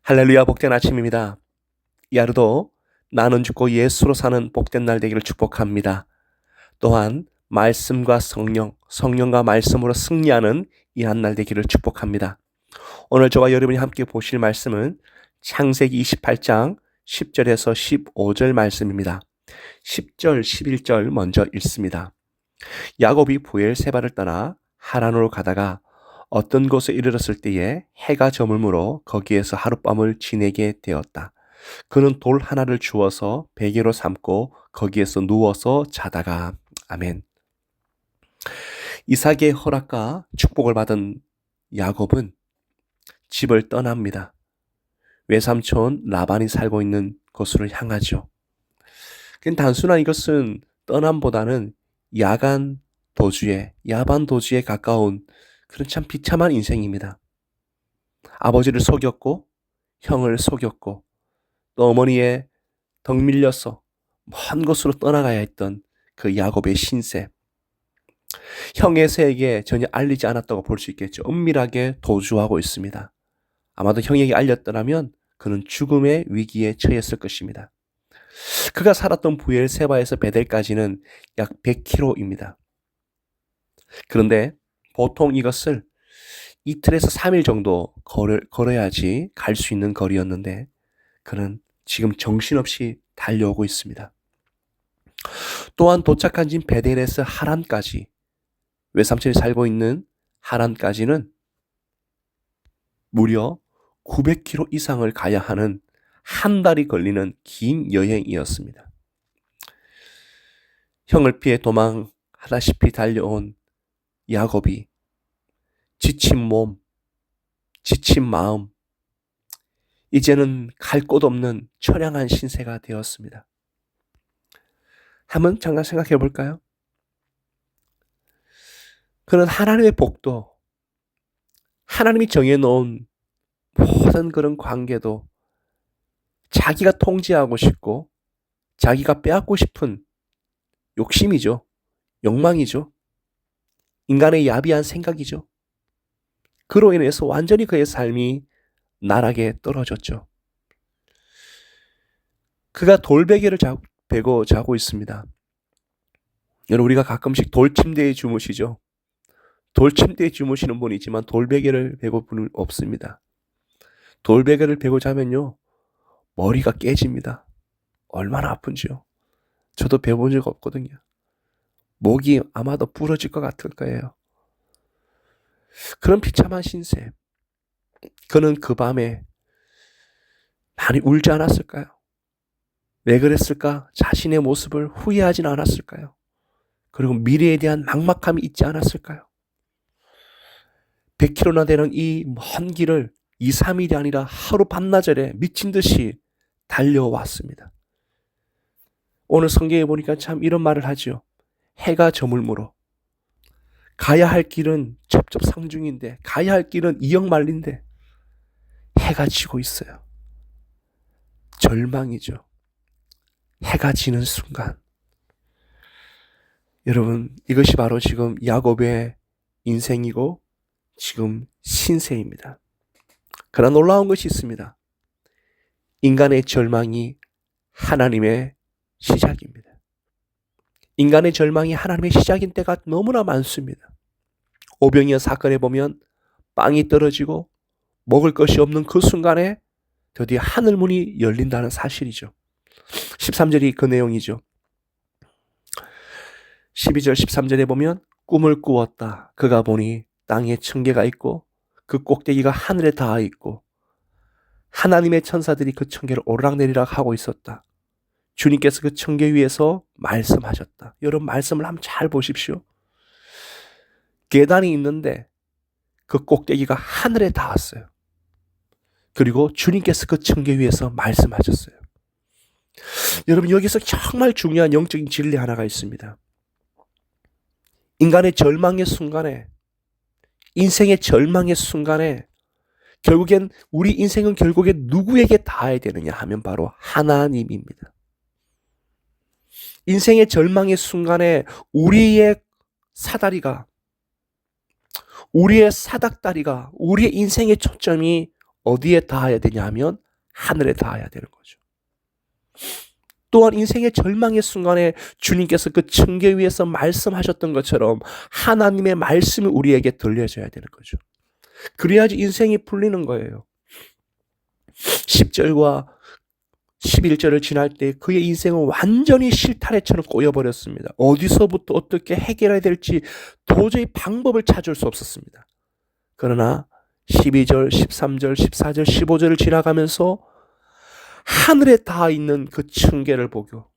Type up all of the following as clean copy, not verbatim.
할렐루야, 복된 아침입니다. 이 하루도 나는 죽고 예수로 사는 복된 날 되기를 축복합니다. 또한 말씀과 성령과 말씀으로 승리하는 이 한 날 되기를 축복합니다. 오늘 저와 여러분이 함께 보실 말씀은 창세기 28장 10절에서 15절 말씀입니다. 10절, 11절 먼저 읽습니다. 야곱이 부엘세바를 떠나 하란으로 가다가 어떤 곳에 이르렀을 때에 해가 저물므로 거기에서 하룻밤을 지내게 되었다. 그는 돌 하나를 주어서 베개로 삼고 거기에서 누워서 자다가. 아멘. 이삭의 허락과 축복을 받은 야곱은 집을 떠납니다. 외삼촌 라반이 살고 있는 곳으로 향하죠. 단순한 이것은 떠남보다는 야반 도주에 가까운 그런 참 비참한 인생입니다. 아버지를 속였고 형을 속였고 또 어머니의 덕 밀려서 먼 곳으로 떠나가야 했던 그 야곱의 신세. 형 에서에게 전혀 알리지 않았다고 볼 수 있겠죠. 은밀하게 도주하고 있습니다. 아마도 형에게 알렸더라면 그는 죽음의 위기에 처했을 것입니다. 그가 살았던 부엘세바에서 베델까지는 약 100km입니다. 그런데 보통 이것을 이틀에서 3일 정도 걸어야지 갈 수 있는 거리였는데 그는 지금 정신없이 달려오고 있습니다. 또한 도착한 지 베델에서 하란까지, 외삼촌이 살고 있는 하란까지는 무려 900km 이상을 가야 하는 한 달이 걸리는 긴 여행이었습니다. 형을 피해 도망하다시피 달려온 야곱이 지친 몸, 지친 마음, 이제는 갈 곳 없는 처량한 신세가 되었습니다. 한번 잠깐 생각해 볼까요? 그는 하나님의 복도, 하나님이 정해놓은 모든 그런 관계도 자기가 통제하고 싶고 자기가 빼앗고 싶은 욕심이죠. 욕망이죠. 인간의 야비한 생각이죠. 그로 인해서 완전히 그의 삶이 나락에 떨어졌죠. 그가 돌베개를 베고 자고 있습니다. 여러분, 우리가 가끔씩 돌침대에 주무시죠. 돌침대에 주무시는 분이 있지만 돌베개를 베고 분은 없습니다. 돌베개를 베고 자면요, 머리가 깨집니다. 얼마나 아픈지요. 저도 베본 적 없거든요. 목이 아마도 부러질 것 같을 거예요. 그런 비참한 신세. 그는 그 밤에 많이 울지 않았을까요? 왜 그랬을까? 자신의 모습을 후회하진 않았을까요? 그리고 미래에 대한 막막함이 있지 않았을까요? 100km나 되는 이 먼 길을 2, 3일이 아니라 하루 반나절에 미친 듯이 달려왔습니다. 오늘 성경에 보니까 참 이런 말을 하죠. 해가 저물므로. 가야 할 길은 첩첩상중인데, 가야 할 길은 이역만리인데 해가 지고 있어요. 절망이죠. 해가 지는 순간. 여러분, 이것이 바로 지금 야곱의 인생이고 지금 신세입니다. 그러나 놀라운 것이 있습니다. 인간의 절망이 하나님의 시작입니다. 인간의 절망이 하나님의 시작인 때가 너무나 많습니다. 오병이어 사건에 보면 빵이 떨어지고 먹을 것이 없는 그 순간에 드디어 하늘문이 열린다는 사실이죠. 13절이 그 내용이죠. 12절 13절에 보면 꿈을 꾸었다. 그가 보니 땅에 청개가 있고 그 꼭대기가 하늘에 닿아 있고 하나님의 천사들이 그 청개를 오르락내리락 하고 있었다. 주님께서 그 청개 위에서 말씀하셨다. 여러분, 말씀을 한번 잘 보십시오. 계단이 있는데 그 꼭대기가 하늘에 닿았어요. 그리고 주님께서 그 청개 위에서 말씀하셨어요. 여러분, 여기서 정말 중요한 영적인 진리 하나가 있습니다. 인간의 절망의 순간에, 인생의 절망의 순간에 결국엔 우리 인생은 결국에 누구에게 닿아야 되느냐 하면 바로 하나님입니다. 인생의 절망의 순간에 우리의 사다리가, 우리의 사닥다리가, 우리의 인생의 초점이 어디에 닿아야 되냐 하면 하늘에 닿아야 되는 거죠. 또한 인생의 절망의 순간에 주님께서 그 층계 위에서 말씀하셨던 것처럼 하나님의 말씀이 우리에게 들려져야 되는 거죠. 그래야지 인생이 풀리는 거예요. 10절과 11절을 지날 때 그의 인생은 완전히 실타래처럼 꼬여버렸습니다. 어디서부터 어떻게 해결해야 될지 도저히 방법을 찾을 수 없었습니다. 그러나 12절, 13절, 14절, 15절을 지나가면서 하늘에 닿아 있는 그 층계를 보고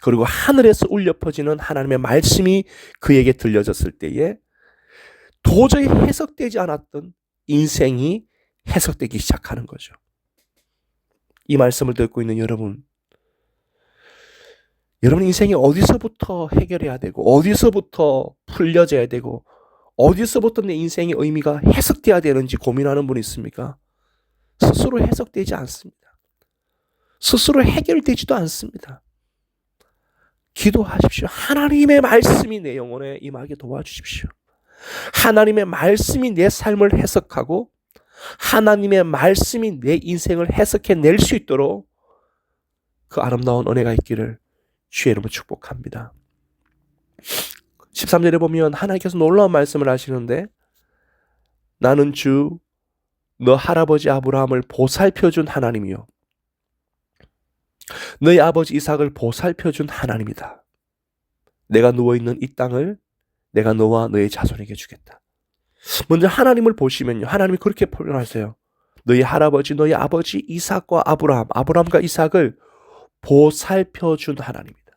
그리고 하늘에서 울려 퍼지는 하나님의 말씀이 그에게 들려졌을 때에 도저히 해석되지 않았던 인생이 해석되기 시작하는 거죠. 이 말씀을 듣고 있는 여러분 인생이 어디서부터 해결해야 되고 어디서부터 풀려져야 되고 어디서부터 내 인생의 의미가 해석돼야 되는지 고민하는 분 있습니까? 스스로 해석되지 않습니다. 스스로 해결되지도 않습니다. 기도하십시오. 하나님의 말씀이 내 영혼에 임하게 도와주십시오. 하나님의 말씀이 내 삶을 해석하고 하나님의 말씀이 내 인생을 해석해낼 수 있도록 그 아름다운 은혜가 있기를 주의 이름으로 축복합니다. 13절에 보면 하나님께서 놀라운 말씀을 하시는데 나는 주 너 할아버지 아브라함을 보살펴준 하나님이요 너희 아버지 이삭을 보살펴준 하나님이다. 내가 누워있는 이 땅을 내가 너와 너의 자손에게 주겠다. 먼저 하나님을 보시면요. 하나님이 그렇게 표현하세요. 너희 할아버지 너희 아버지 이삭과 아브라함과 이삭을 보살펴준 하나님이다.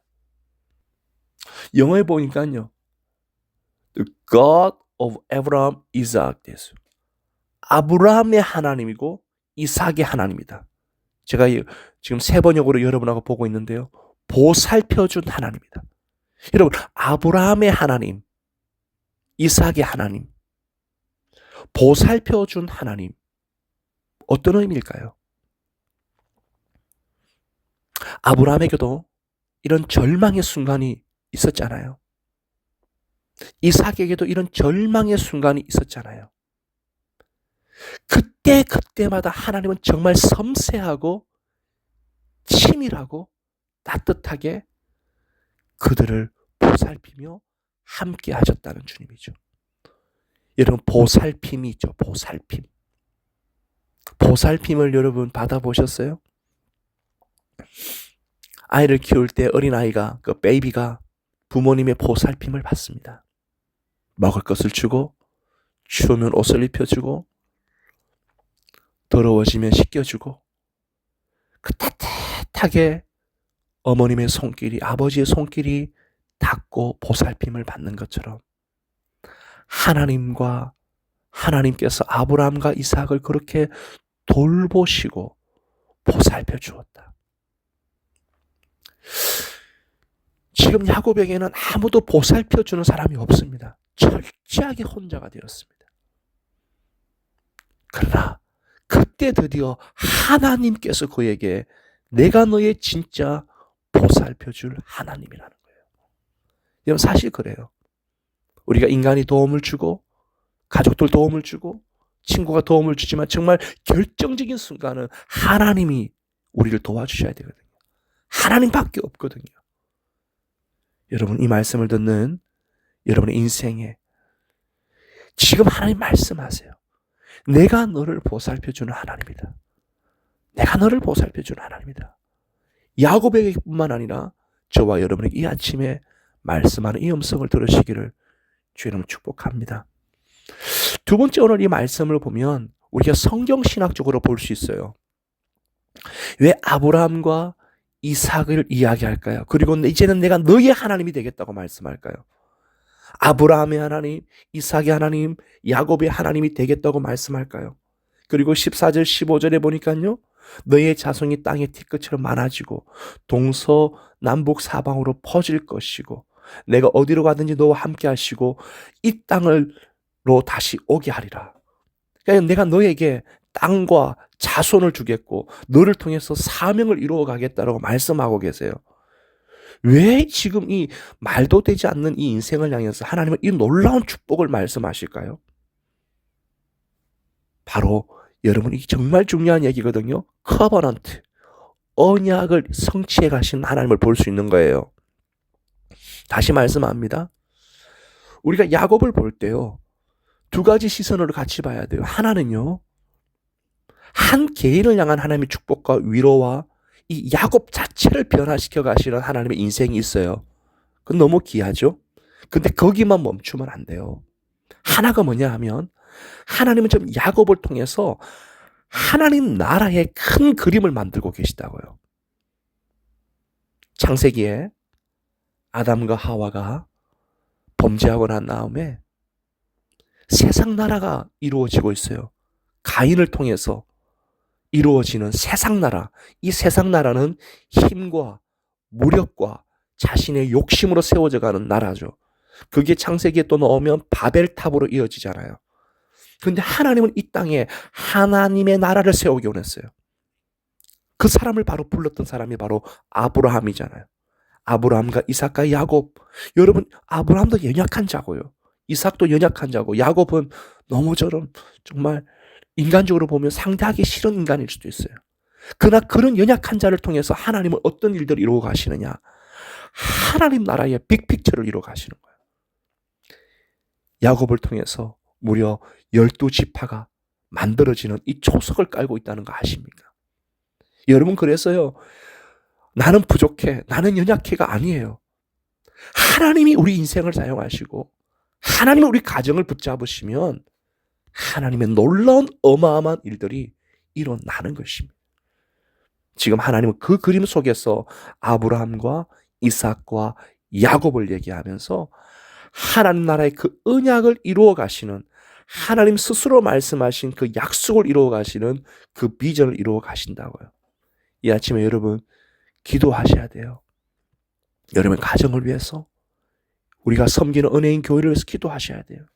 영어에 보니까요. The God of Abraham, Isaac 됐어요. 아브라함의 하나님이고 이삭의 하나님이다. 제가 지금 세 번역으로 여러분하고 보고 있는데요. 보살펴준 하나님이다. 여러분 아브라함의 하나님, 이삭의 하나님, 보살펴준 하나님 어떤 의미일까요? 아브라함에게도 이런 절망의 순간이 있었잖아요. 이삭에게도 이런 절망의 순간이 있었잖아요. 그때마다 하나님은 정말 섬세하고 치밀하고 따뜻하게 그들을 보살피며 함께 하셨다는 주님이죠. 여러분 보살핌이 있죠. 보살핌을 여러분 받아보셨어요? 아이를 키울 때 어린아이가 그 베이비가 부모님의 보살핌을 받습니다. 먹을 것을 주고 추우면 옷을 입혀주고 더러워지면 씻겨주고 그 따뜻하게 어머님의 손길이 아버지의 손길이 닿고 보살핌을 받는 것처럼 하나님께서 아브라함과 이삭을 그렇게 돌보시고 보살펴 주었다. 지금 야곱에게는 아무도 보살펴 주는 사람이 없습니다. 철저하게 혼자가 되었습니다. 그러나 그때 드디어 하나님께서 그에게 내가 너의 진짜 보살펴줄 하나님이라는 거예요. 여러분 사실 그래요. 우리가 인간이 도움을 주고 가족들 도움을 주고 친구가 도움을 주지만 정말 결정적인 순간은 하나님이 우리를 도와주셔야 되거든요. 하나님밖에 없거든요. 여러분 이 말씀을 듣는 여러분의 인생에 지금 하나님 말씀하세요. 내가 너를 보살펴주는 하나님이다. 내가 너를 보살펴주는 하나님이다. 야곱에게뿐만 아니라 저와 여러분에게 이 아침에 말씀하는 이 음성을 들으시기를 주님을 축복합니다. 두 번째 오늘 이 말씀을 보면 우리가 성경신학적으로 볼 수 있어요. 왜 아브라함과 이삭을 이야기할까요? 그리고 이제는 내가 너의 하나님이 되겠다고 말씀할까요? 아브라함의 하나님, 이삭의 하나님, 야곱의 하나님이 되겠다고 말씀할까요? 그리고 14절, 15절에 보니까요. 너의 자손이 땅의 티끌처럼 많아지고 동서남북 사방으로 퍼질 것이고 내가 어디로 가든지 너와 함께 하시고 이 땅으로 다시 오게 하리라. 그러니까 내가 너에게 땅과 자손을 주겠고 너를 통해서 사명을 이루어 가겠다라고 말씀하고 계세요. 왜 지금 이 말도 되지 않는 이 인생을 향해서 하나님은 이 놀라운 축복을 말씀하실까요? 바로 여러분, 이게 정말 중요한 얘기거든요. 커버넌트, 언약을 성취해 가신 하나님을 볼 수 있는 거예요. 다시 말씀합니다. 우리가 야곱을 볼 때요, 두 가지 시선으로 같이 봐야 돼요. 하나는요, 한 개인을 향한 하나님의 축복과 위로와 이 야곱 자체를 변화시켜 가시는 하나님의 인생이 있어요. 그건 너무 귀하죠? 근데 거기만 멈추면 안 돼요. 하나가 뭐냐 하면, 하나님은 지금 야곱을 통해서 하나님 나라의 큰 그림을 만들고 계시다고요. 창세기에 아담과 하와가 범죄하고 난 다음에 세상 나라가 이루어지고 있어요. 가인을 통해서 이루어지는 세상 나라. 이 세상 나라는 힘과 무력과 자신의 욕심으로 세워져 가는 나라죠. 그게 창세기에 또 넣으면 바벨탑으로 이어지잖아요. 그런데 하나님은 이 땅에 하나님의 나라를 세우기 원했어요. 그 사람을 바로 불렀던 사람이 바로 아브라함이잖아요. 아브라함과 이삭과 야곱. 여러분, 아브라함도 연약한 자고요. 이삭도 연약한 자고, 야곱은 너무 정말 인간적으로 보면 상대하기 싫은 인간일 수도 있어요. 그러나 그런 연약한 자를 통해서 하나님은 어떤 일들을 이루어 가시느냐? 하나님 나라의 빅픽처를 이루어 가시는 거예요. 야곱을 통해서 무려 12지파가 만들어지는 이 초석을 깔고 있다는 거 아십니까? 여러분, 그래서요, 나는 부족해, 나는 연약해가 아니에요. 하나님이 우리 인생을 사용하시고 하나님이 우리 가정을 붙잡으시면 하나님의 놀라운 어마어마한 일들이 일어나는 것입니다. 지금 하나님은 그 그림 속에서 아브라함과 이삭과 야곱을 얘기하면서 하나님 나라의 그 언약을 이루어 가시는, 하나님 스스로 말씀하신 그 약속을 이루어 가시는 그 비전을 이루어 가신다고요. 이 아침에 여러분, 기도하셔야 돼요. 여러분 가정을 위해서, 우리가 섬기는 은혜인 교회를 위해서 기도하셔야 돼요.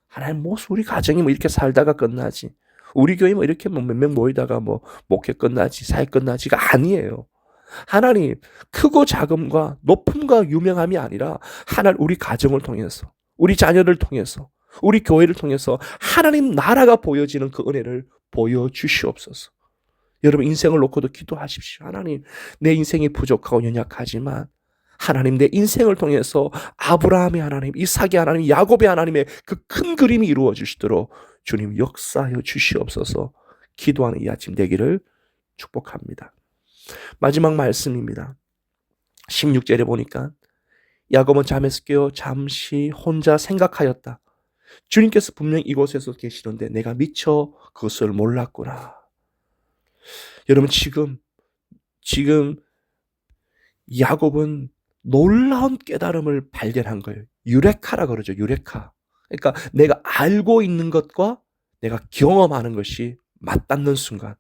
하나님, 우리 가정이 이렇게 살다가 끝나지, 우리 교회 이렇게 몇 명 모이다가 목회 끝나지, 사회 끝나지가 아니에요. 하나님, 크고 작음과 높음과 유명함이 아니라 하나님, 우리 가정을 통해서, 우리 자녀를 통해서, 우리 교회를 통해서 하나님 나라가 보여지는 그 은혜를 보여주시옵소서. 여러분, 인생을 놓고도 기도하십시오. 하나님, 내 인생이 부족하고 연약하지만 하나님, 내 인생을 통해서 아브라함의 하나님, 이삭의 하나님, 야곱의 하나님의 그 큰 그림이 이루어지시도록 주님 역사하여 주시옵소서. 기도하는 이 아침 되기를 축복합니다. 마지막 말씀입니다. 16절에 보니까 야곱은 잠에서 깨어 잠시 혼자 생각하였다. 주님께서 분명히 이곳에서 계시는데 내가 미처 그것을 몰랐구나. 여러분, 지금 야곱은 놀라운 깨달음을 발견한 거예요. 유레카라 그러죠. 유레카. 그러니까 내가 알고 있는 것과 내가 경험하는 것이 맞닿는 순간.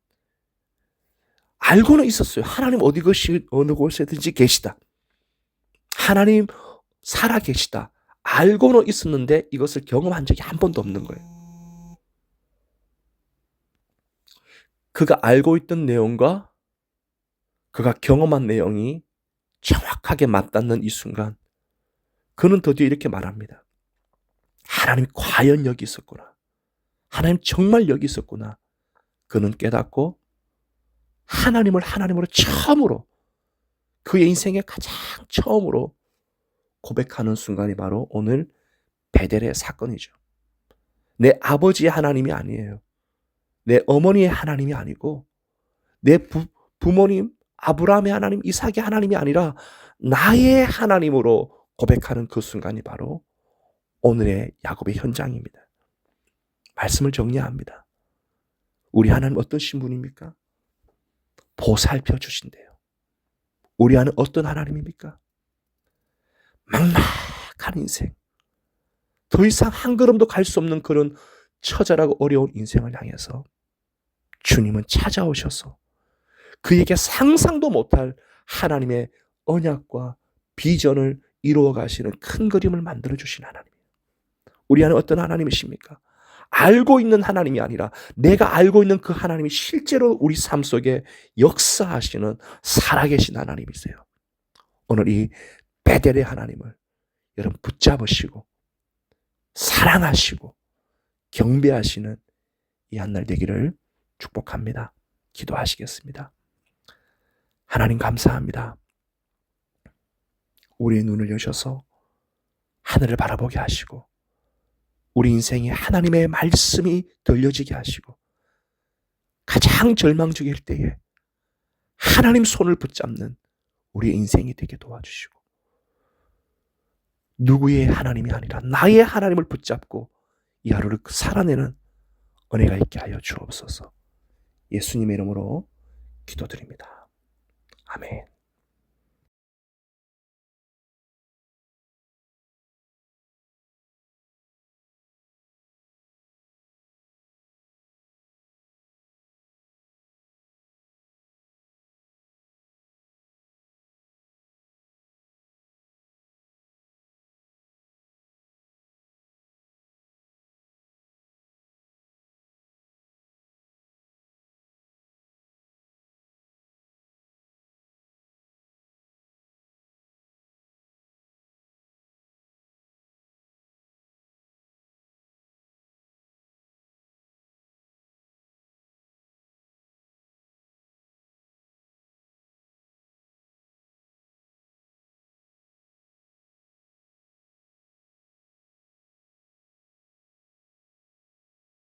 알고는 있었어요. 하나님 어느 곳에든지 계시다. 하나님 살아 계시다. 알고는 있었는데 이것을 경험한 적이 한 번도 없는 거예요. 그가 알고 있던 내용과 그가 경험한 내용이 정확하게 맞닿는 이 순간, 그는 드디어 이렇게 말합니다. 하나님이 과연 여기 있었구나. 하나님 정말 여기 있었구나. 그는 깨닫고 하나님을 하나님으로 처음으로, 그의 인생에 가장 처음으로 고백하는 순간이 바로 오늘 베델의 사건이죠. 내 아버지의 하나님이 아니에요. 내 어머니의 하나님이 아니고 내 부모님 아브라함의 하나님, 이삭의 하나님이 아니라 나의 하나님으로 고백하는 그 순간이 바로 오늘의 야곱의 현장입니다. 말씀을 정리합니다. 우리 하나님 어떤 신분입니까? 보살펴 주신대요. 우리 하나님 어떤 하나님입니까? 막막한 인생, 더 이상 한 걸음도 갈 수 없는 그런 처절하고 어려운 인생을 향해서 주님은 찾아오셔서 그에게 상상도 못할 하나님의 언약과 비전을 이루어 가시는 큰 그림을 만들어 주신 하나님. 우리 안에 어떤 하나님이십니까? 알고 있는 하나님이 아니라 내가 알고 있는 그 하나님이 실제로 우리 삶 속에 역사하시는 살아계신 하나님이세요. 오늘 이 베델의 하나님을 여러분 붙잡으시고 사랑하시고 경배하시는 이 한 날 되기를 축복합니다. 기도하시겠습니다. 하나님 감사합니다. 우리의 눈을 여셔서 하늘을 바라보게 하시고 우리 인생에 하나님의 말씀이 들려지게 하시고 가장 절망적일 때에 하나님 손을 붙잡는 우리의 인생이 되게 도와주시고 누구의 하나님이 아니라 나의 하나님을 붙잡고 이 하루를 살아내는 은혜가 있게 하여 주옵소서. 예수님의 이름으로 기도드립니다. 아멘.